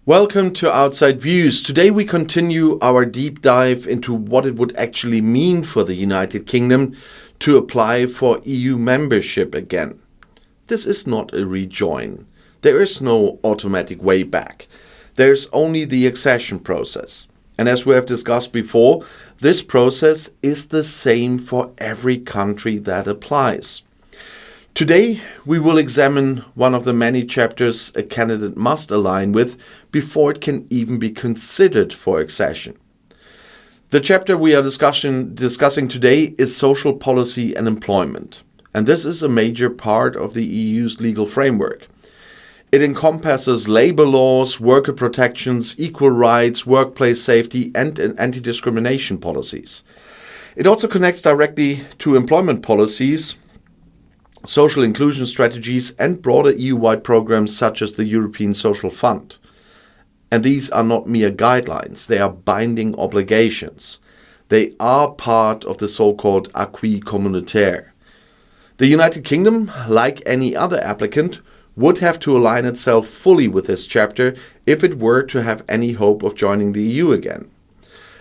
Welcome to Outside Views. Today we continue our deep dive into what it would actually mean for the United Kingdom to apply for EU membership again. This is not a rejoin. There is no automatic way back. There's only the accession process. And as we have discussed before, this process is the same for every country that applies. Today, we will examine one of the many chapters a candidate must align with before it can even be considered for accession. The chapter we are discussing today is social policy and employment, and this is a major part of the EU's legal framework. It encompasses labor laws, worker protections, equal rights, workplace safety, and anti-discrimination policies. It also connects directly to employment policies, social inclusion strategies, and broader EU-wide programs such as the European Social Fund. And these are not mere guidelines, they are binding obligations. They are part of the so-called acquis communautaire. The United Kingdom, like any other applicant, would have to align itself fully with this chapter if it were to have any hope of joining the EU again.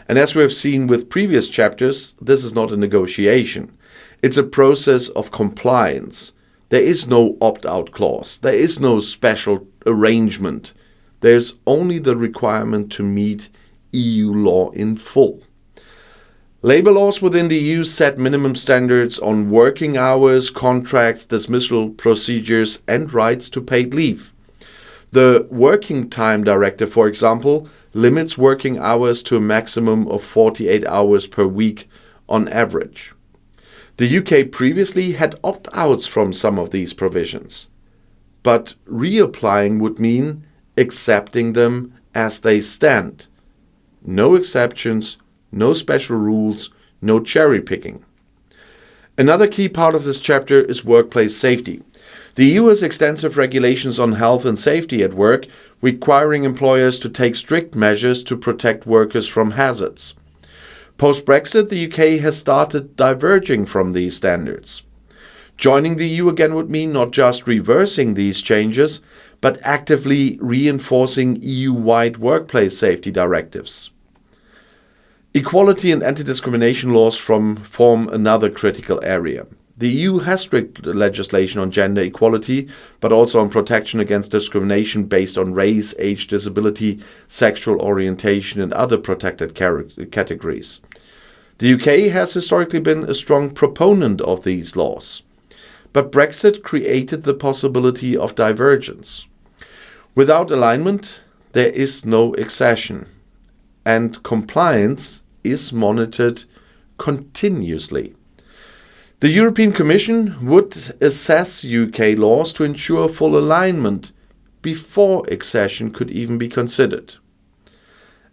And as we have seen with previous chapters, this is not a negotiation. It's a process of compliance. There is no opt-out clause. There is no special arrangement. There's only the requirement to meet EU law in full. Labor laws within the EU set minimum standards on working hours, contracts, dismissal procedures, and rights to paid leave. The Working Time Directive, for example, limits working hours to a maximum of 48 hours per week on average. The UK previously had opt-outs from some of these provisions, but reapplying would mean accepting them as they stand. No exceptions, no special rules, no cherry-picking. Another key part of this chapter is workplace safety. The EU has extensive regulations on health and safety at work, requiring employers to take strict measures to protect workers from hazards. Post-Brexit, the UK has started diverging from these standards. Joining the EU again would mean not just reversing these changes, but actively reinforcing EU-wide workplace safety directives. Equality and anti-discrimination laws form another critical area. The EU has strict legislation on gender equality, but also on protection against discrimination based on race, age, disability, sexual orientation, and other protected categories. The UK has historically been a strong proponent of these laws, but Brexit created the possibility of divergence. Without alignment, there is no accession, and compliance is monitored continuously. The European Commission would assess UK laws to ensure full alignment before accession could even be considered.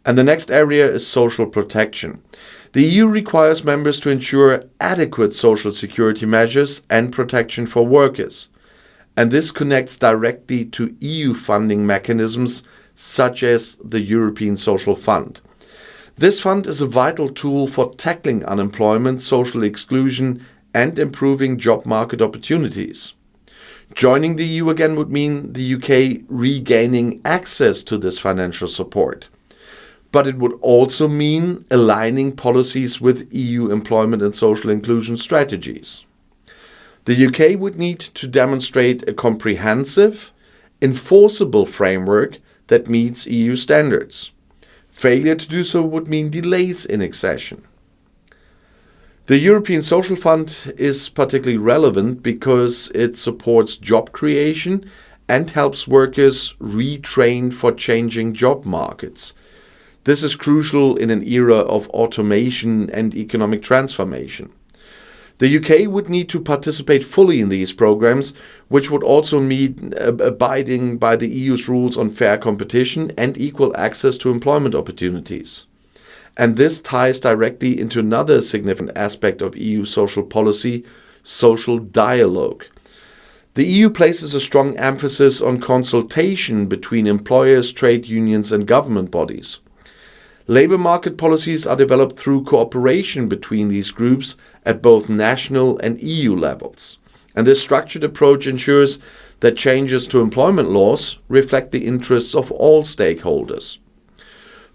And the next area is social protection. The EU requires members to ensure adequate social security measures and protection for workers. And this connects directly to EU funding mechanisms such as the European Social Fund. This fund is a vital tool for tackling unemployment, social exclusion, and improving job market opportunities. Joining the EU again would mean the UK regaining access to this financial support. But it would also mean aligning policies with EU employment and social inclusion strategies. The UK would need to demonstrate a comprehensive, enforceable framework that meets EU standards. Failure to do so would mean delays in accession. The European Social Fund is particularly relevant because it supports job creation and helps workers retrain for changing job markets. This is crucial in an era of automation and economic transformation. The UK would need to participate fully in these programs, which would also mean abiding by the EU's rules on fair competition and equal access to employment opportunities. And this ties directly into another significant aspect of EU social policy, social dialogue. The EU places a strong emphasis on consultation between employers, trade unions, and government bodies. Labour market policies are developed through cooperation between these groups at both national and EU levels. And this structured approach ensures that changes to employment laws reflect the interests of all stakeholders.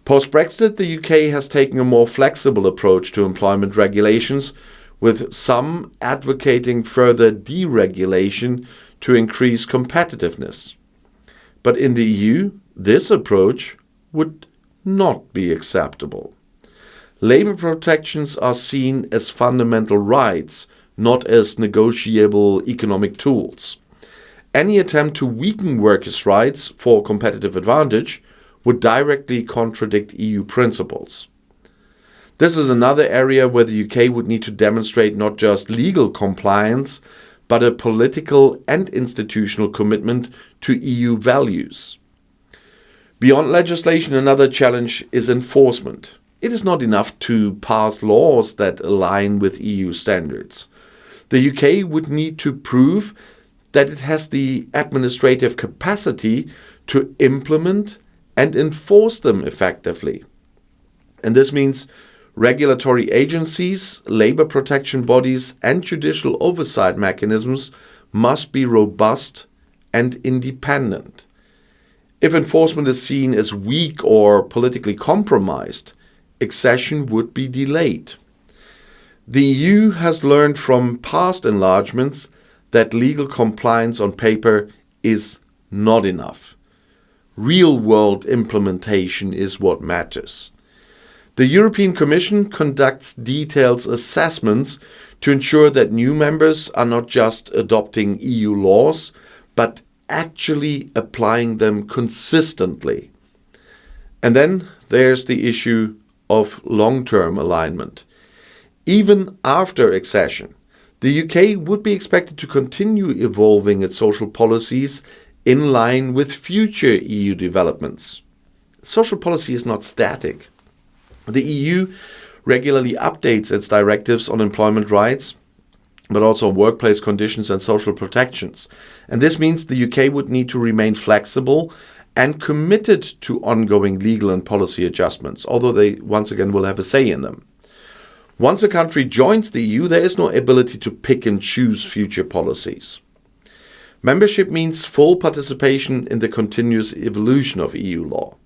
Post-Brexit, the UK has taken a more flexible approach to employment regulations, with some advocating further deregulation to increase competitiveness. But in the EU, this approach would not be acceptable. Labour protections are seen as fundamental rights, not as negotiable economic tools. Any attempt to weaken workers' rights for competitive advantage would directly contradict EU principles. This is another area where the UK would need to demonstrate not just legal compliance, but a political and institutional commitment to EU values. Beyond legislation, another challenge is enforcement. It is not enough to pass laws that align with EU standards. The UK would need to prove that it has the administrative capacity to implement and enforce them effectively. And this means regulatory agencies, labour protection bodies, and judicial oversight mechanisms must be robust and independent. If enforcement is seen as weak or politically compromised, accession would be delayed. The EU has learned from past enlargements that legal compliance on paper is not enough. Real-world implementation is what matters. The European Commission conducts detailed assessments to ensure that new members are not just adopting EU laws, but actually applying them consistently. And then there's the issue of long-term alignment. Even after accession, the UK would be expected to continue evolving its social policies in line with future EU developments. Social policy is not static. The EU regularly updates its directives on employment rights, but also on workplace conditions and social protections. And this means the UK would need to remain flexible and committed to ongoing legal and policy adjustments, although they once again will have a say in them. Once a country joins the EU, there is no ability to pick and choose future policies. Membership means full participation in the continuous evolution of EU law.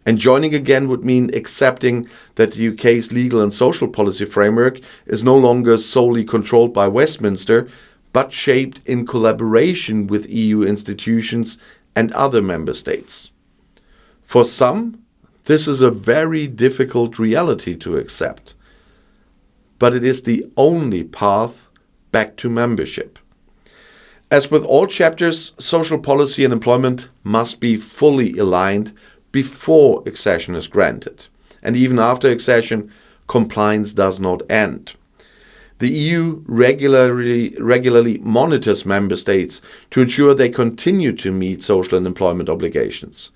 And joining again would mean accepting that the UK's legal and social policy framework is no longer solely controlled by Westminster, but shaped in collaboration with EU institutions and other member states. For some, this is a very difficult reality to accept. But it is the only path back to membership. As with all chapters, social policy and employment must be fully aligned before accession is granted. And even after accession, compliance does not end. The EU regularly monitors member states to ensure they continue to meet social and employment obligations.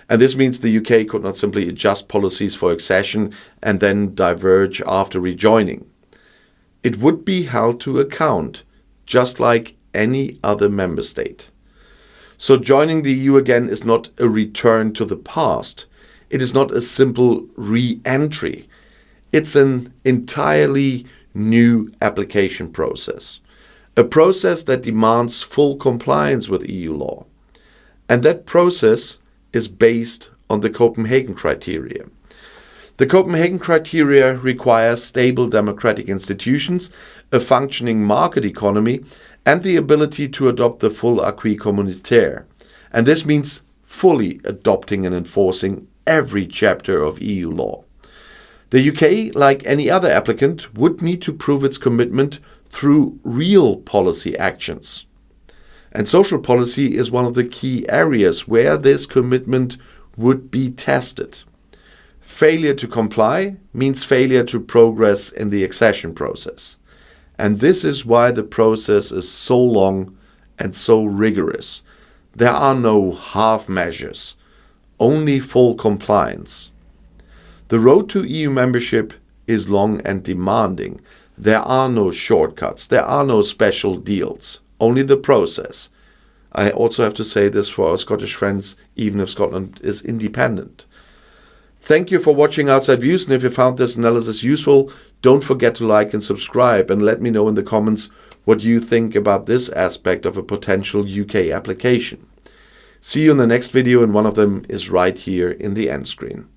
And this means the UK could not simply adjust policies for accession and then diverge after rejoining. It would be held to account, just like any other member state. So joining the EU again is not a return to the past. It is not a simple re-entry. It's an entirely new application process. A process that demands full compliance with EU law. And that process is based on the Copenhagen criteria. The Copenhagen criteria require stable democratic institutions, a functioning market economy, and the ability to adopt the full acquis communautaire. And this means fully adopting and enforcing every chapter of EU law. The UK, like any other applicant, would need to prove its commitment through real policy actions. And social policy is one of the key areas where this commitment would be tested. Failure to comply means failure to progress in the accession process. And this is why the process is so long and so rigorous. There are no half measures, only full compliance. The road to EU membership is long and demanding. There are no shortcuts, there are no special deals, only the process. I also have to say this for our Scottish friends, even if Scotland is independent. Thank you for watching Outside Views, and if you found this analysis useful, don't forget to like and subscribe, and let me know in the comments what you think about this aspect of a potential UK application. See you in the next video, and one of them is right here in the end screen.